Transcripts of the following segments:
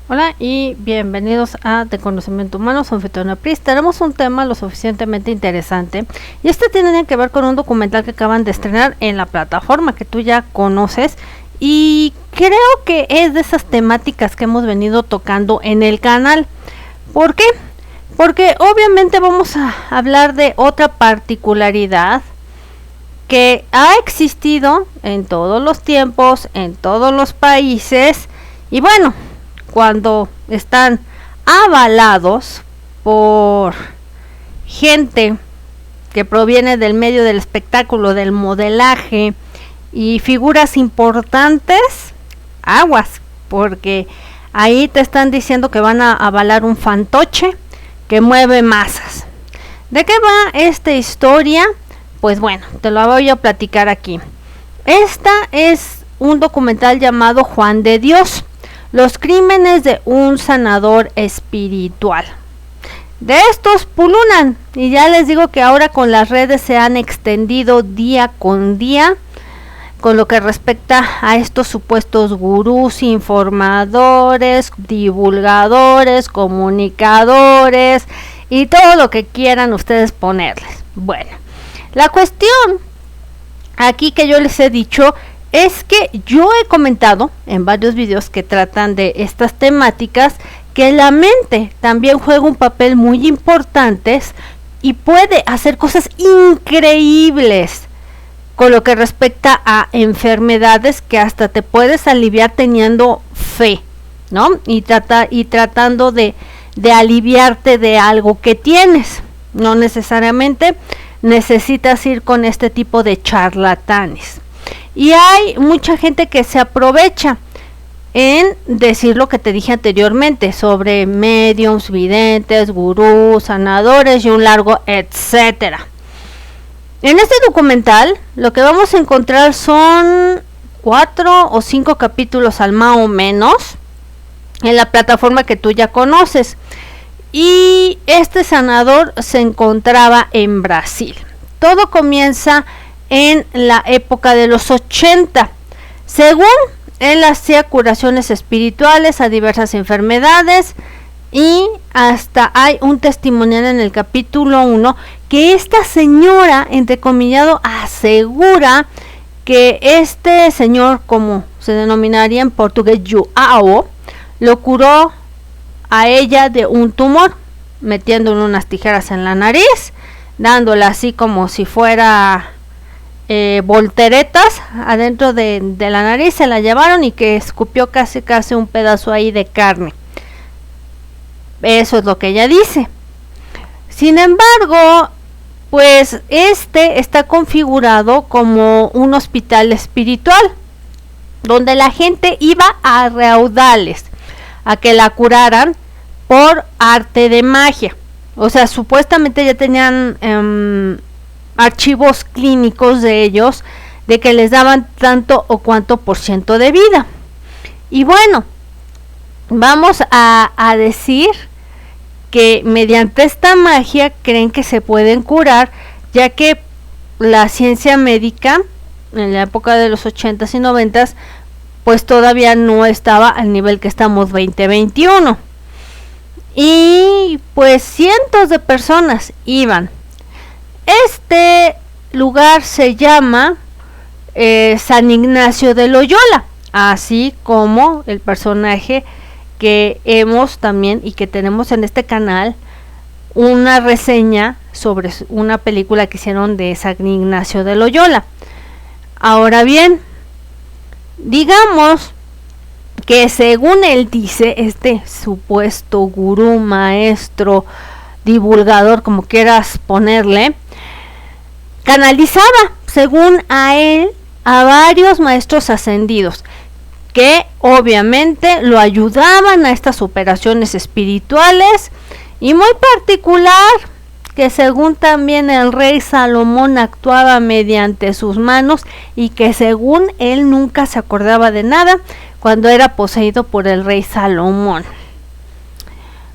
Hola y bienvenidos a De Conocimiento Humano, soy Anfitriona Pris. Tenemos un tema lo suficientemente interesante y este tiene que ver con un documental que acaban de estrenar en la plataforma que tú ya conoces y creo que es de esas temáticas que hemos venido tocando en el canal. ¿Por qué? Porque obviamente vamos a hablar de otra particularidad que ha existido en todos los tiempos, en todos los países y bueno, cuando están avalados por gente que proviene del medio del espectáculo, del modelaje y figuras importantes, aguas, porque ahí te están diciendo que van a avalar un fantoche que mueve masas. ¿De qué va esta historia? Pues bueno, te lo voy a platicar aquí. Esta es un documental llamado Juan de Dios. Los crímenes de un sanador espiritual. De estos pululan y ya les digo que ahora con las redes se han extendido día con día con lo que respecta a estos supuestos gurús, informadores, divulgadores, comunicadores y todo lo que quieran ustedes ponerles. Bueno, la cuestión aquí que yo les he dicho es que yo he comentado en varios videos que tratan de estas temáticas que la mente también juega un papel muy importante y puede hacer cosas increíbles con lo que respecta a enfermedades que hasta te puedes aliviar teniendo fe, ¿no? Y tratando de aliviarte de algo que tienes. No necesariamente necesitas ir con este tipo de charlatanes. Y hay mucha gente que se aprovecha en decir lo que te dije anteriormente sobre mediums, videntes, gurús, sanadores y un largo etcétera. En este documental lo que vamos a encontrar son 4 o 5 capítulos al más o menos en la plataforma que tú ya conoces. Y este sanador se encontraba en Brasil. Todo comienza en la época de los 80. Según él hacía curaciones espirituales a diversas enfermedades y hasta hay un testimonial en el capítulo 1 que esta señora, entrecomillado, asegura que este señor, como se denominaría en portugués, Joao, lo curó a ella de un tumor, metiéndole unas tijeras en la nariz, dándole así como si fuera volteretas adentro de la nariz, se la llevaron y que escupió casi un pedazo ahí de carne. Eso es lo que ella dice. Sin embargo, pues este está configurado como un hospital espiritual donde la gente iba a raudales a que la curaran por arte de magia. O sea, supuestamente ya tenían archivos clínicos de ellos de que les daban tanto o cuanto por ciento de vida. Y bueno, vamos a decir que mediante esta magia creen que se pueden curar, ya que la ciencia médica en la época de los 80s y 90s pues todavía no estaba al nivel que estamos 2021. Y pues cientos de personas iban. Este lugar se llama San Ignacio de Loyola, así como el personaje que hemos también y que tenemos en este canal una reseña sobre una película que hicieron de San Ignacio de Loyola. Ahora bien, digamos que según él dice, este supuesto gurú, maestro, divulgador, como quieras ponerle, canalizaba, según a él, a varios maestros ascendidos. que obviamente lo ayudaban a estas operaciones espirituales, y muy particular que según también el rey Salomón actuaba mediante sus manos y que según él nunca se acordaba de nada cuando era poseído por el rey Salomón.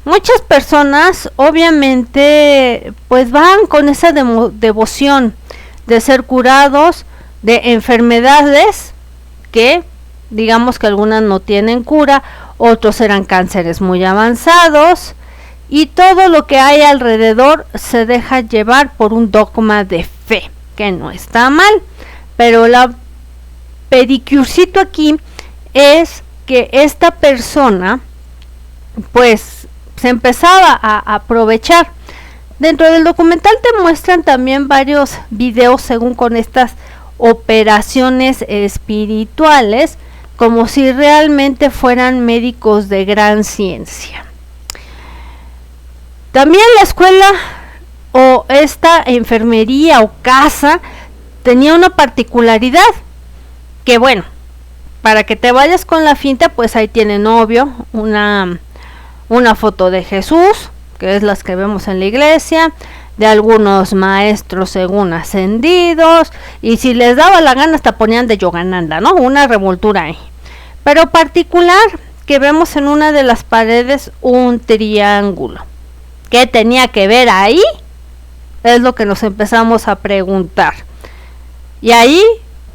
Muchas personas obviamente pues van con esa devoción de ser curados de enfermedades que digamos que algunas no tienen cura, otros eran cánceres muy avanzados, y todo lo que hay alrededor se deja llevar por un dogma de fe, que no está mal, pero la pedicurcito aquí es que esta persona pues se empezaba a aprovechar. Dentro del documental te muestran también varios videos según con estas operaciones espirituales, como si realmente fueran médicos de gran ciencia. También la escuela o esta enfermería o casa tenía una particularidad, que bueno, para que te vayas con la finta, pues ahí tienen obvio una foto de Jesús, que es las que vemos en la iglesia, de algunos maestros según ascendidos, y si les daba la gana hasta ponían de Yogananda, ¿no? Una revoltura ahí. Pero particular que vemos en una de las paredes un triángulo. ¿Qué tenía que ver ahí? Es lo que nos empezamos a preguntar. Y ahí,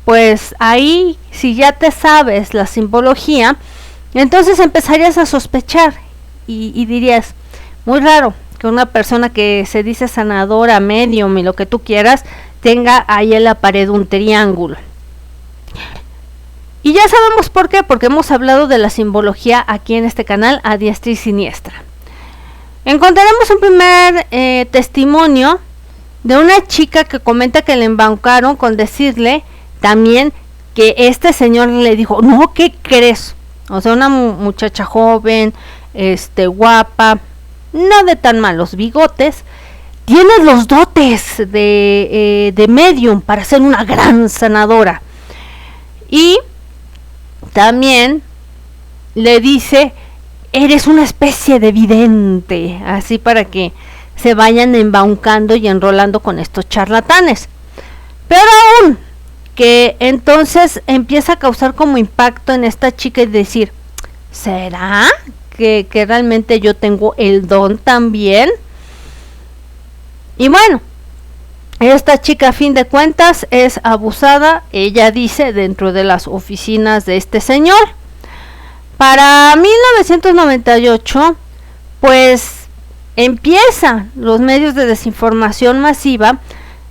pues ahí, si ya te sabes la simbología, entonces empezarías a sospechar y dirías, muy raro que una persona que se dice sanadora, medium y lo que tú quieras, tenga ahí en la pared un triángulo. Y ya sabemos por qué, porque hemos hablado de la simbología aquí en este canal a diestra y siniestra. Encontraremos un primer testimonio de una chica que comenta que le embaucaron con decirle también que este señor le dijo, no, ¿qué crees? O sea, una muchacha joven, guapa, no de tan malos bigotes, tienes los dotes de medium para ser una gran sanadora. Y también le dice, eres una especie de vidente, así para que se vayan embaucando y enrolando con estos charlatanes. Pero aún, que entonces empieza a causar como impacto en esta chica y decir, ¿será que realmente yo tengo el don también? Y bueno, esta chica a fin de cuentas es abusada, ella dice, dentro de las oficinas de este señor. Para 1998, pues empiezan los medios de desinformación masiva.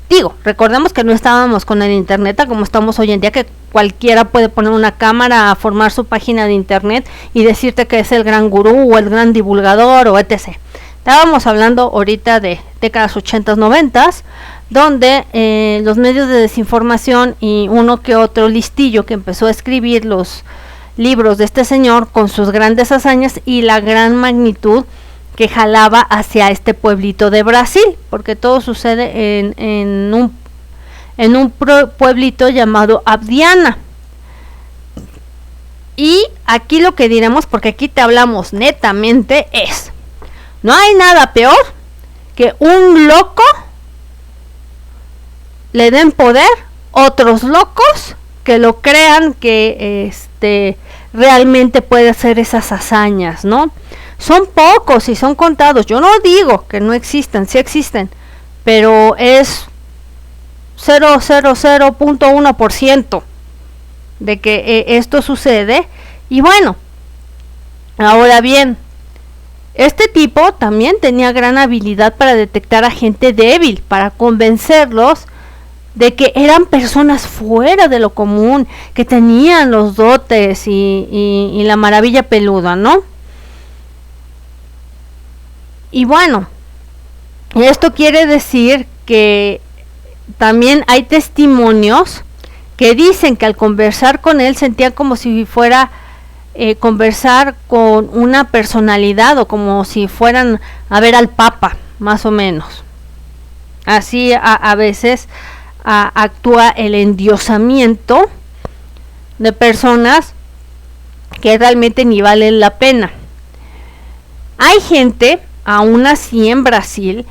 Digo, recordemos que no estábamos con el internet como estamos hoy en día, que cualquiera puede poner una cámara a formar su página de internet y decirte que es el gran gurú o el gran divulgador o etc. Estábamos hablando ahorita de décadas 80s, 90s, donde los medios de desinformación y uno que otro listillo que empezó a escribir los libros de este señor con sus grandes hazañas y la gran magnitud que jalaba hacia este pueblito de Brasil, porque todo sucede en un pueblito llamado Abdiana. Y aquí lo que diremos, porque aquí te hablamos netamente, es, no hay nada peor que un loco le den poder otros locos que lo crean que realmente puede hacer esas hazañas, ¿no? Son pocos y son contados. Yo no digo que no existan, sí existen, pero es 0.1% de que esto sucede. Y bueno, ahora bien, este tipo también tenía gran habilidad para detectar a gente débil, para convencerlos de que eran personas fuera de lo común, que tenían los dotes y la maravilla peluda, ¿no? Y bueno, esto quiere decir que también hay testimonios que dicen que al conversar con él sentían como si fuera conversar con una personalidad o como si fueran a ver al Papa, más o menos. Así a veces actúa el endiosamiento de personas que realmente ni valen la pena. Hay gente, aún así en Brasil,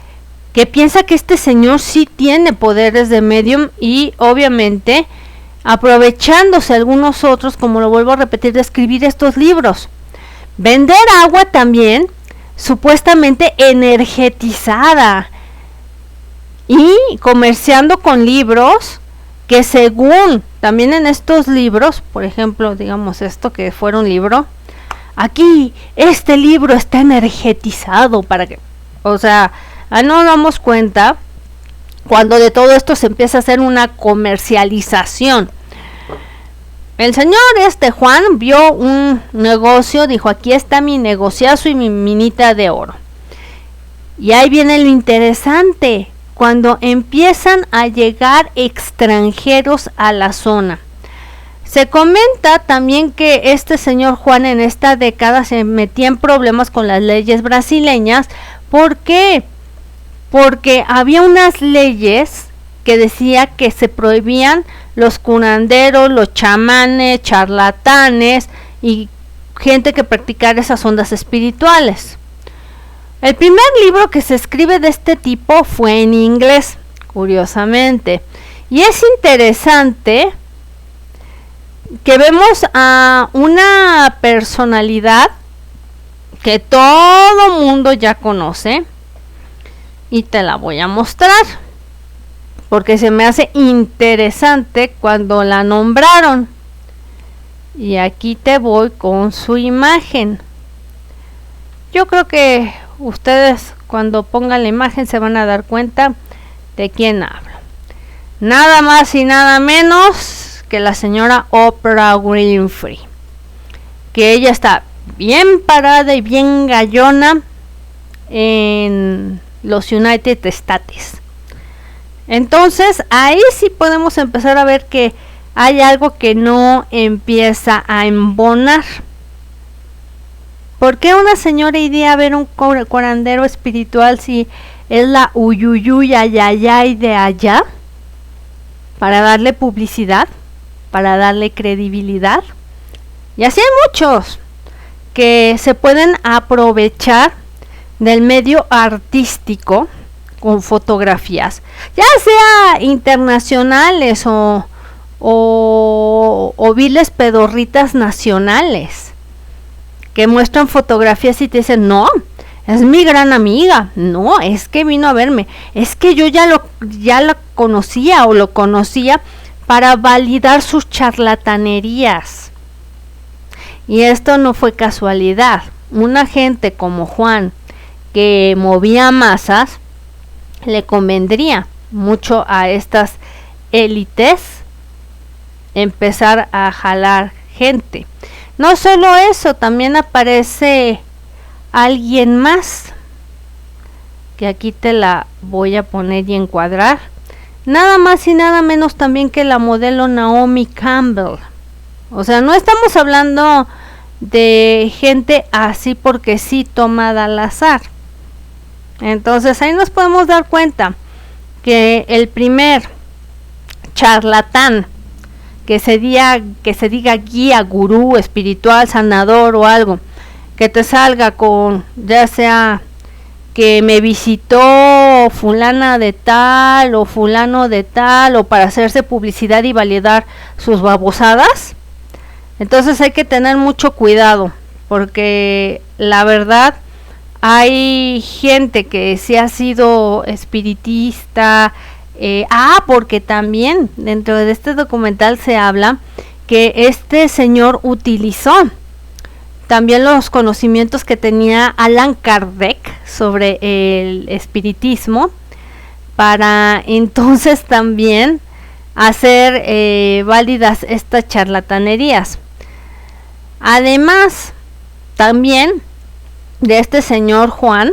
que piensa que este señor sí tiene poderes de medium y obviamente aprovechándose algunos otros, como lo vuelvo a repetir, de escribir estos libros. Vender agua también, supuestamente energetizada, y comerciando con libros que según también en estos libros, por ejemplo, digamos esto que fuera un libro, aquí este libro está energetizado para que, o sea, no nos damos cuenta cuando de todo esto se empieza a hacer una comercialización. El señor Juan vio un negocio, dijo, aquí está mi negociazo y mi minita de oro. Y ahí viene lo interesante, cuando empiezan a llegar extranjeros a la zona. Se comenta también que este señor Juan en esta década se metía en problemas con las leyes brasileñas. ¿Por qué? Porque había unas leyes que decía que se prohibían los curanderos, los chamanes, charlatanes y gente que practicara esas ondas espirituales. El primer libro que se escribe de este tipo fue en inglés, curiosamente. Y es interesante que vemos a una personalidad que todo mundo ya conoce, y te la voy a mostrar porque se me hace interesante cuando la nombraron. Y aquí te voy con su imagen. Yo creo que ustedes cuando pongan la imagen se van a dar cuenta de quién hablo. Nada más y nada menos que la señora Oprah Winfrey, que ella está bien parada y bien gallona en los United States. Entonces ahí sí podemos empezar a ver que hay algo que no empieza a embonar. ¿Por qué una señora iría a ver un curandero espiritual si es la uyuyuy ayayay de allá? Para darle publicidad, para darle credibilidad. Y así hay muchos que se pueden aprovechar del medio artístico con fotografías, ya sea internacionales o viles pedorritas nacionales, que muestran fotografías y te dicen, no, es mi gran amiga, no, es que vino a verme, es que yo ya la conocía o lo conocía, para validar sus charlatanerías. Y esto no fue casualidad. Una gente como Juan, que movía masas, le convendría mucho a estas élites empezar a jalar gente. No solo eso, también aparece alguien más, que aquí te la voy a poner y encuadrar. Nada más y nada menos también que la modelo Naomi Campbell. O sea, no estamos hablando de gente así porque sí tomada al azar. Entonces ahí nos podemos dar cuenta que el primer charlatán que se diga guía, gurú, espiritual, sanador o algo, que te salga con, ya sea que me visitó fulana de tal o fulano de tal, o para hacerse publicidad y validar sus babosadas, entonces hay que tener mucho cuidado, porque la verdad hay gente que sí ha sido espiritista. Porque también dentro de este documental se habla que este señor utilizó también los conocimientos que tenía Allan Kardec sobre el espiritismo para entonces también hacer válidas estas charlatanerías. Además, también de este señor Juan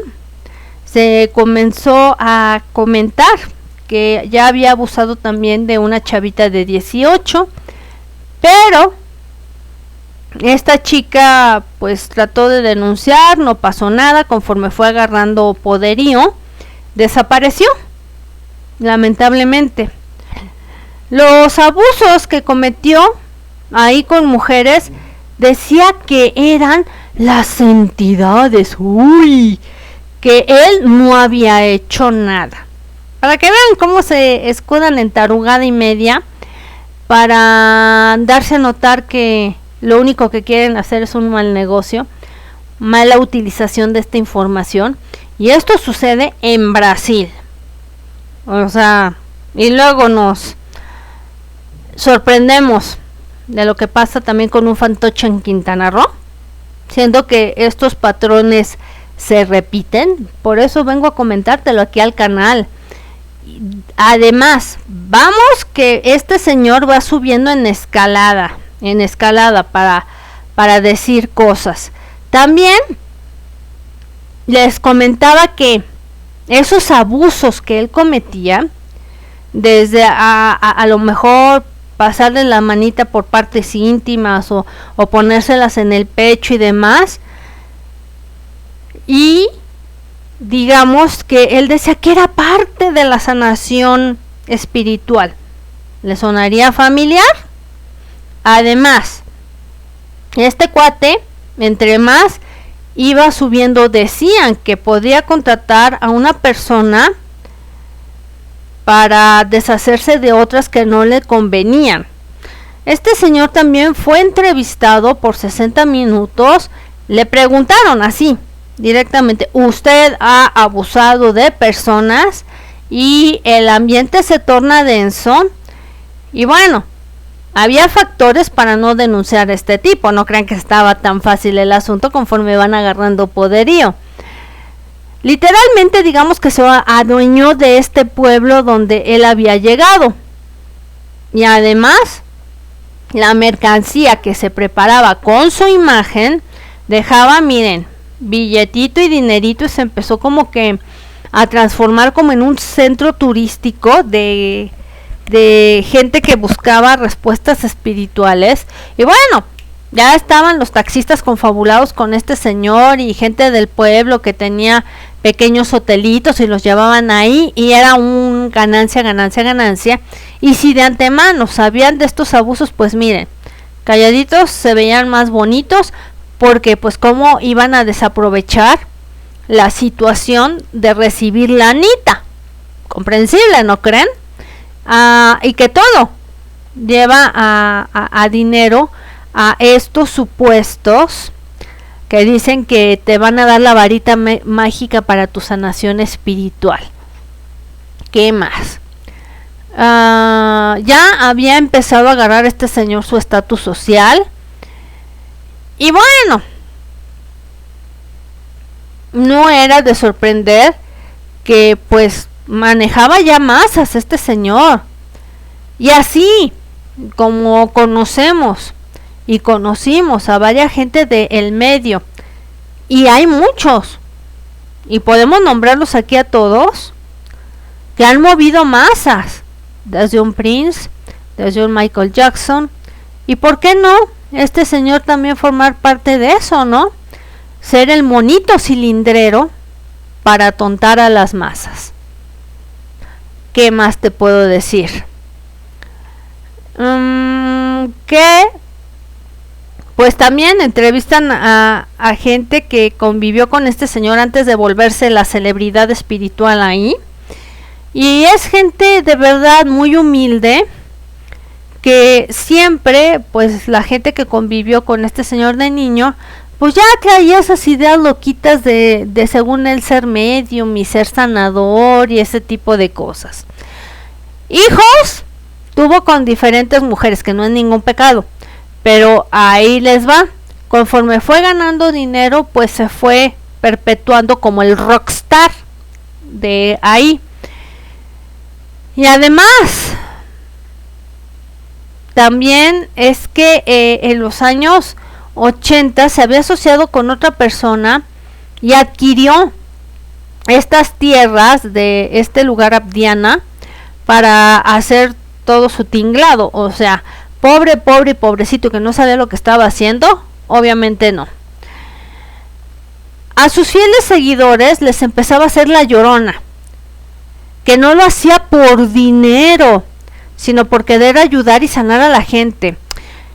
se comenzó a comentar que ya había abusado también de una chavita de 18, pero esta chica pues trató de denunciar, no pasó nada, conforme fue agarrando poderío, desapareció, lamentablemente. Los abusos que cometió ahí con mujeres decía que eran las entidades, que él no había hecho nada. Para que vean cómo se escudan en tarugada y media para darse a notar que lo único que quieren hacer es un mal negocio, mala utilización de esta información. Y esto sucede en Brasil. O sea, y luego nos sorprendemos de lo que pasa también con un fantoche en Quintana Roo, siendo que estos patrones se repiten. Por eso vengo a comentártelo aquí al canal. Además, vamos que este señor va subiendo en escalada para decir cosas. También les comentaba que esos abusos que él cometía, desde a lo mejor pasarle la manita por partes íntimas o ponérselas en el pecho y demás, y digamos que él decía que era parte de la sanación espiritual. ¿Le sonaría familiar? Además, este cuate, entre más iba subiendo, decían que podía contratar a una persona para deshacerse de otras que no le convenían. Este señor también fue entrevistado por 60 minutos. Le preguntaron así directamente: ¿usted ha abusado de personas? Y el ambiente se torna denso. Y bueno, había factores para no denunciar a este tipo. No crean que estaba tan fácil el asunto conforme van agarrando poderío. Literalmente, digamos que se adueñó de este pueblo donde él había llegado. Y además, la mercancía que se preparaba con su imagen dejaba, miren, billetito y dinerito, y se empezó como que a transformar como en un centro turístico de gente que buscaba respuestas espirituales. Y bueno, ya estaban los taxistas confabulados con este señor y gente del pueblo que tenía pequeños hotelitos y los llevaban ahí, y era un ganancia. Y si de antemano sabían de estos abusos, pues miren, calladitos se veían más bonitos, porque pues cómo iban a desaprovechar la situación de recibir la anita. Comprensible, ¿no creen? Y que todo lleva a dinero, a estos supuestos que dicen que te van a dar la varita mágica para tu sanación espiritual. ¿Qué más? Ya había empezado a agarrar este señor su estatus social. Y bueno, no era de sorprender que pues manejaba ya masas este señor. Y así como conocemos y conocimos a varias gente del medio, y hay muchos, y podemos nombrarlos aquí a todos, que han movido masas, desde un Prince, desde un Michael Jackson, y por qué no este señor también formar parte de eso, ¿no? Ser el monito cilindrero para atontar a las masas. ¿Qué más te puedo decir? Que pues también entrevistan a gente que convivió con este señor antes de volverse la celebridad espiritual ahí, y es gente de verdad muy humilde, que siempre pues la gente que convivió con este señor de niño pues ya traía esas ideas loquitas de según él ser medium y ser sanador y ese tipo de cosas. Hijos tuvo con diferentes mujeres, que no es ningún pecado, pero ahí les va. Conforme fue ganando dinero, pues se fue perpetuando como el rockstar de ahí. Y además, también es que en los años 80 se había asociado con otra persona y adquirió estas tierras de este lugar Abdiana para hacer todo su tinglado. O sea, pobre y pobrecito que no sabía lo que estaba haciendo, obviamente no. A sus fieles seguidores les empezaba a hacer la llorona, que no lo hacía por dinero, sino por querer ayudar y sanar a la gente.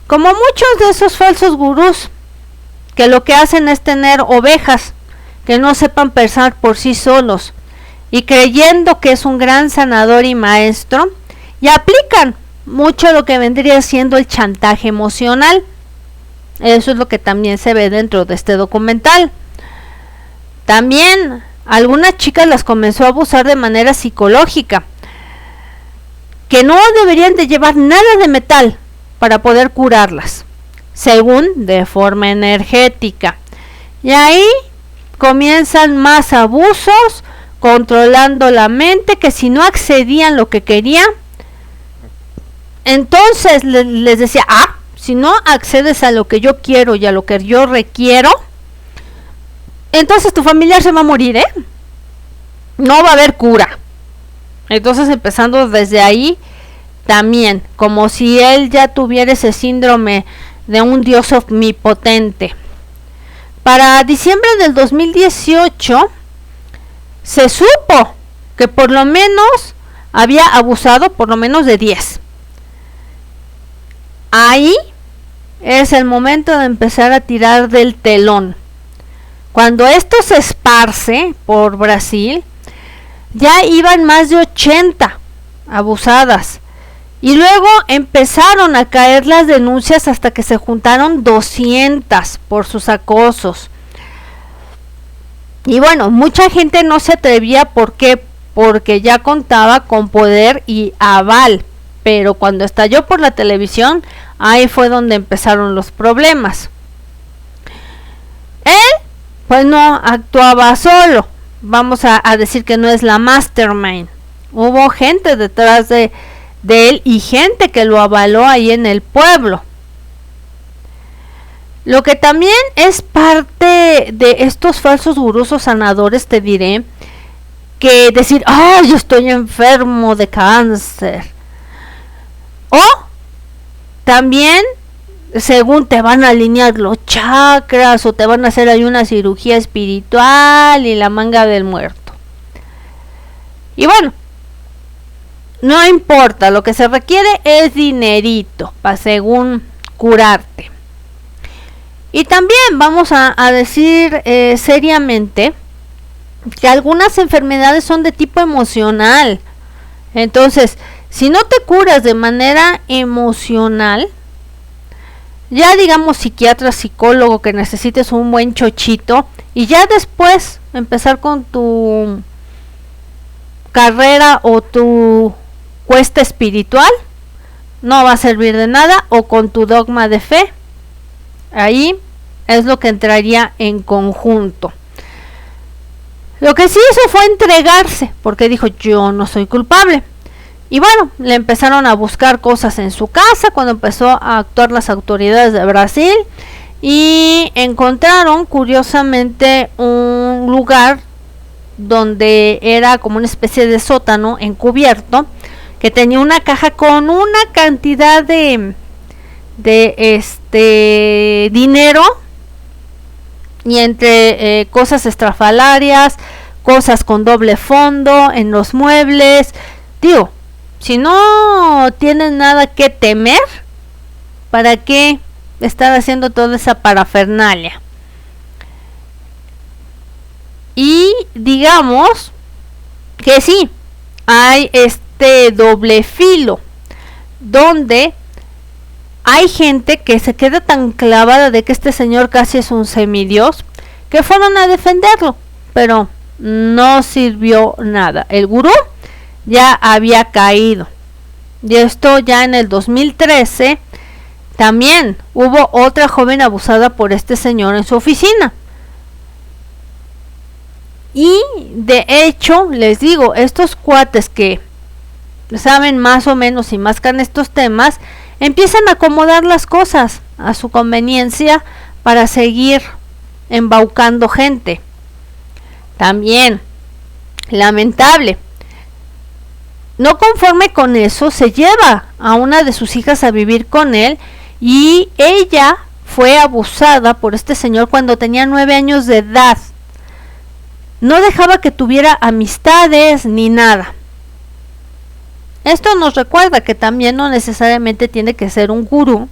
como muchos de esos falsos gurús, que lo que hacen es tener ovejas que no sepan pensar por sí solos y creyendo que es un gran sanador y maestro, y aplican mucho lo que vendría siendo el chantaje emocional. Eso es lo que también se ve dentro de este documental. También algunas chicas las comenzó a abusar de manera psicológica, que no deberían de llevar nada de metal para poder curarlas, según de forma energética. Y ahí comienzan más abusos, controlando la mente, que si no accedían lo que querían, entonces les decía, si no accedes a lo que yo quiero y a lo que yo requiero, entonces tu familiar se va a morir, no va a haber cura. Entonces, empezando desde ahí, también, como si él ya tuviera ese síndrome de un dios omnipotente. Para diciembre del 2018, se supo que por lo menos había abusado por lo menos de 10. Ahí es el momento de empezar a tirar del telón. Cuando esto se esparce por Brasil, ya iban más de 80 abusadas. Y luego empezaron a caer las denuncias hasta que se juntaron 200 por sus acosos. Y bueno, mucha gente no se atrevía, ¿por qué? Porque ya contaba con poder y aval. Pero cuando estalló por la televisión, ahí fue donde empezaron los problemas. Él, pues no actuaba solo. Vamos a decir que no es la mastermind. Hubo gente detrás de él y gente que lo avaló ahí en el pueblo. Lo que también es parte de estos falsos gurús o sanadores, te diré, que decir, yo estoy enfermo de cáncer. O también, según te van a alinear los chakras o te van a hacer ahí una cirugía espiritual y la manga del muerto. Y bueno, no importa, lo que se requiere es dinerito para según curarte. Y también vamos a decir seriamente que algunas enfermedades son de tipo emocional. Entonces, si no te curas de manera emocional, ya digamos psiquiatra, psicólogo, que necesites un buen chochito, y ya después empezar con tu carrera o tu cuesta espiritual, no va a servir de nada, o con tu dogma de fe. Ahí es lo que entraría en conjunto. Lo que sí hizo fue entregarse, porque dijo, yo no soy culpable. Y bueno, le empezaron a buscar cosas en su casa cuando empezó a actuar las autoridades de Brasil, y encontraron curiosamente un lugar donde era como una especie de sótano encubierto, que tenía una caja con una cantidad de dinero, y entre cosas estrafalarias, cosas con doble fondo en los muebles. Digo, si no tienen nada que temer, ¿para qué estar haciendo toda esa parafernalia? Y digamos que sí, hay este doble filo, donde hay gente que se queda tan clavada de que este señor casi es un semidios, que fueron a defenderlo, pero no sirvió nada. El gurú ya había caído. Y esto ya en el 2013, también hubo otra joven abusada por este señor en su oficina. Y de hecho, les digo, estos cuates que saben más o menos y mascan estos temas, empiezan a acomodar las cosas a su conveniencia para seguir embaucando gente. También, lamentable, no conforme con eso, se lleva a una de sus hijas a vivir con él, y ella fue abusada por este señor cuando tenía 9 años de edad. No dejaba que tuviera amistades ni nada. Esto nos recuerda que también no necesariamente tiene que ser un gurú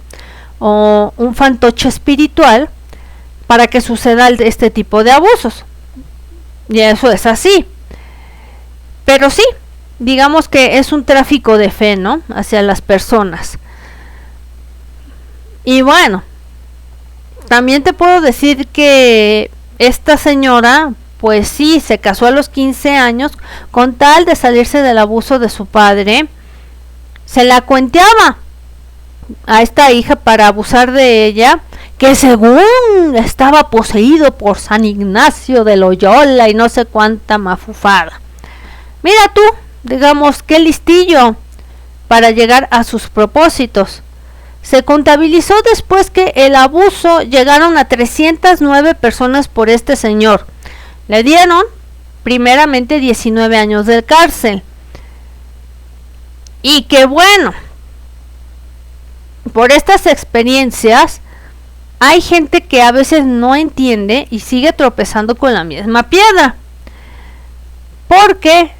o un fantoche espiritual para que suceda este tipo de abusos. Y eso es así. Pero sí, digamos que es un tráfico de fe, ¿no? Hacia las personas. Y bueno, también te puedo decir que esta señora, pues sí, se casó a los 15 años con tal de salirse del abuso de su padre. Se la cuenteaba a esta hija para abusar de ella, que según estaba poseído por San Ignacio de Loyola y no sé cuánta mafufada. Mira tú, digamos, qué listillo para llegar a sus propósitos. Se contabilizó después que el abuso llegaron a 309 personas por este señor. Le dieron primeramente 19 años de cárcel. Y que bueno, por estas experiencias hay gente que a veces no entiende y sigue tropezando con la misma piedra. Porque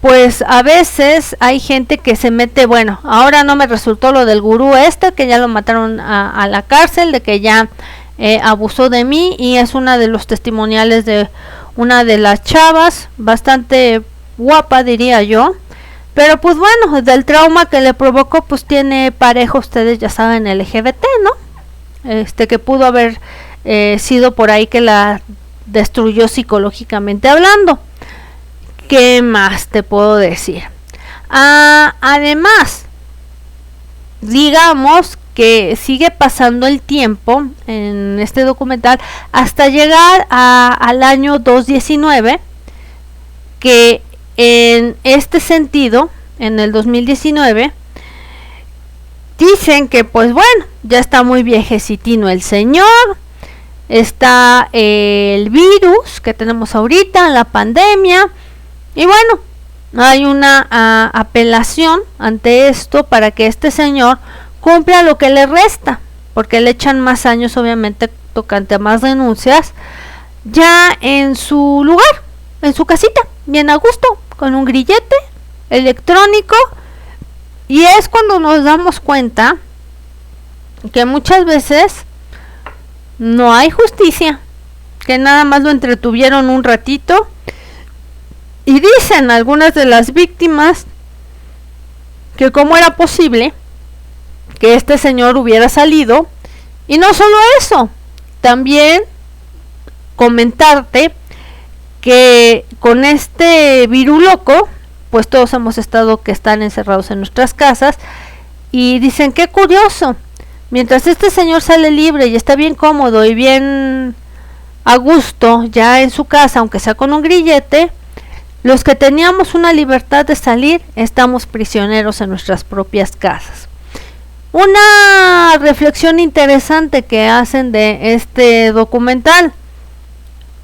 pues a veces hay gente que se mete, bueno, ahora no me resultó lo del gurú que ya lo mataron a la cárcel, de que ya abusó de mí, y es una de los testimoniales de una de las chavas, bastante guapa diría yo, pero pues bueno, del trauma que le provocó, pues tiene pareja, ustedes ya saben, LGBT, ¿no? Que pudo haber sido por ahí que la destruyó psicológicamente hablando. ¿Qué más te puedo decir? Además, digamos que sigue pasando el tiempo en este documental hasta llegar al año 2019, que en este sentido, en el 2019, dicen que pues bueno, ya está muy viejecitino el señor, está el virus que tenemos ahorita, la pandemia. Y bueno, hay una apelación ante esto para que este señor cumpla lo que le resta, porque le echan más años, obviamente, tocante a más denuncias, ya en su lugar, en su casita, bien a gusto, con un grillete electrónico. Y es cuando nos damos cuenta que muchas veces no hay justicia, que nada más lo entretuvieron un ratito. Y dicen algunas de las víctimas que cómo era posible que este señor hubiera salido. Y no solo eso, también comentarte que con este virus loco, pues todos hemos estado que están encerrados en nuestras casas, y dicen qué curioso, mientras este señor sale libre y está bien cómodo y bien a gusto ya en su casa, aunque sea con un grillete, los que teníamos una libertad de salir, estamos prisioneros en nuestras propias casas. Una reflexión interesante que hacen de este documental.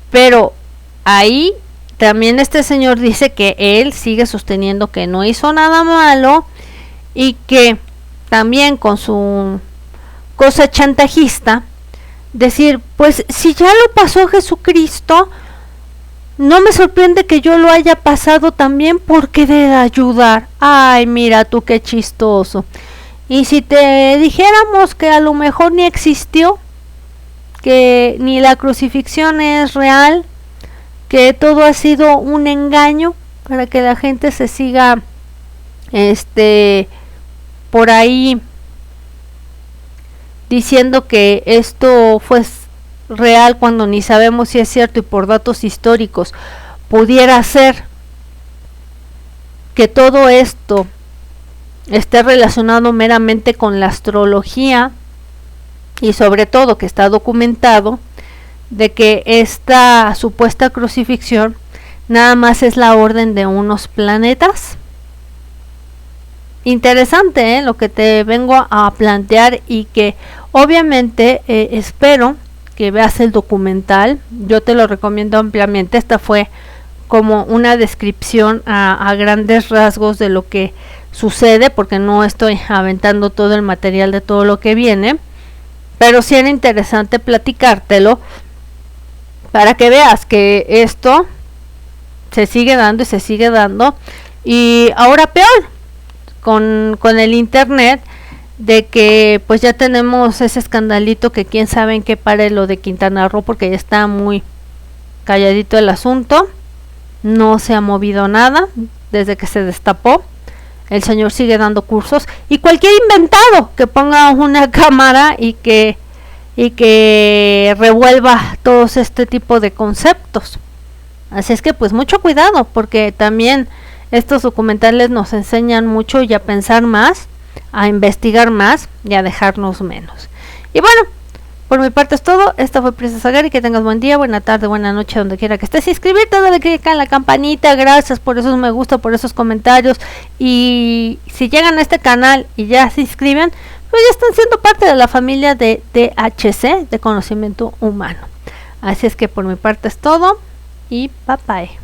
Pero ahí también este señor dice que él sigue sosteniendo que no hizo nada malo, y que también con su cosa chantajista, decir, pues si ya lo pasó Jesucristo, no me sorprende que yo lo haya pasado también, porque de ayudar. Ay, mira tú qué chistoso. Y si te dijéramos que a lo mejor ni existió, que ni la crucifixión es real, que todo ha sido un engaño para que la gente se siga por ahí diciendo que esto fue real cuando ni sabemos si es cierto, y por datos históricos pudiera ser que todo esto esté relacionado meramente con la astrología, y sobre todo que está documentado de que esta supuesta crucifixión nada más es la orden de unos planetas. Interesante lo que te vengo a plantear, y que obviamente espero que veas el documental. Yo te lo recomiendo ampliamente. Esta fue como una descripción a grandes rasgos de lo que sucede, porque no estoy aventando todo el material de todo lo que viene, pero sí era interesante platicártelo para que veas que esto se sigue dando y se sigue dando. Y ahora peor con el internet, de que pues ya tenemos ese escandalito que quién sabe en qué pare lo de Quintana Roo, porque ya está muy calladito el asunto, no se ha movido nada desde que se destapó. El señor sigue dando cursos y cualquier inventado que ponga una cámara y que revuelva todos este tipo de conceptos. Así es que pues mucho cuidado, porque también estos documentales nos enseñan mucho y a pensar más, a investigar más y a dejarnos menos. Y bueno, por mi parte es todo. Esta fue Princesa Gary. Que tengas buen día, buena tarde, buena noche, donde quiera que estés. Inscribirte, dale clic en la campanita. Gracias por esos me gusta, por esos comentarios. Y si llegan a este canal y ya se inscriben, pues ya están siendo parte de la familia de DHC, de Conocimiento Humano. Así es que por mi parte es todo. Y bye bye.